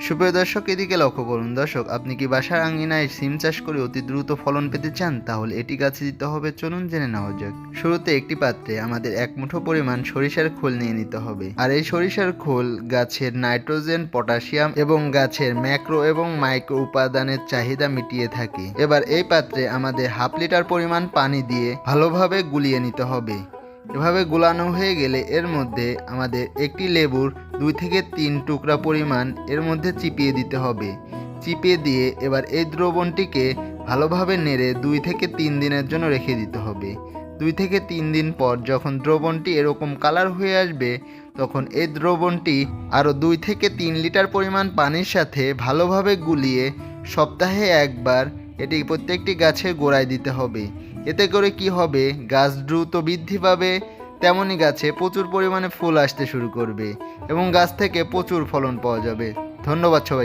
সুপ্রিয় দর্শক, এদিকে লক্ষ্য করুন। দর্শক, আপনি কি বাসার আঙিনায় সিম চাষ করে অতি দ্রুত ফলন পেতে চান? তাহলে এটি গাছে দিতে হবে। চলুন জেনে নেওয়া যাক। শুরুতে একটি পাত্রে আমাদের 1 মুঠো পরিমাণ সরিষার খোল নিয়ে নিতে হবে। আর এই সরিষার খোল গাছের নাইট্রোজেন, পটাশিয়াম এবং গাছের ম্যাক্রো এবং মাইক্রো উপাদানের চাহিদা মিটিয়ে থাকে। এবার এই পাত্রে আমাদের 1/2 লিটার পরিমাণ পানি দিয়ে ভালোভাবে গুলিয়ে নিতে হবে। এভাবে গুলানো হয়ে গেলে এর মধ্যে আমাদের একটি লেবুর 2 থেকে 3 টুকরা পরিমাণ এর মধ্যে চিপিয়ে দিতে হবে। চিপিয়ে দিয়ে এবার এই দ্রবণটিকে ভালোভাবে নেড়ে 2 থেকে 3 দিনের জন্য রেখে দিতে হবে। 2 থেকে 3 দিন পর যখন দ্রবণটি এরকম কালার হয়ে আসবে, তখন এই দ্রবণটি আরও 2 থেকে 3 লিটার পরিমাণ পানির সাথে ভালোভাবে গুলিয়ে সপ্তাহে একবার এটি প্রত্যেকটি গাছের গোড়ায় দিতে হবে। এতে করে কি হবে, গাছ দ্রুত বৃদ্ধি পাবে, তেমনি গাছে প্রচুর পরিমাণে ফুল আসতে শুরু করবে এবং গাছ থেকে প্রচুর ফলন পাওয়া যাবে। ধন্যবাদ সবাই।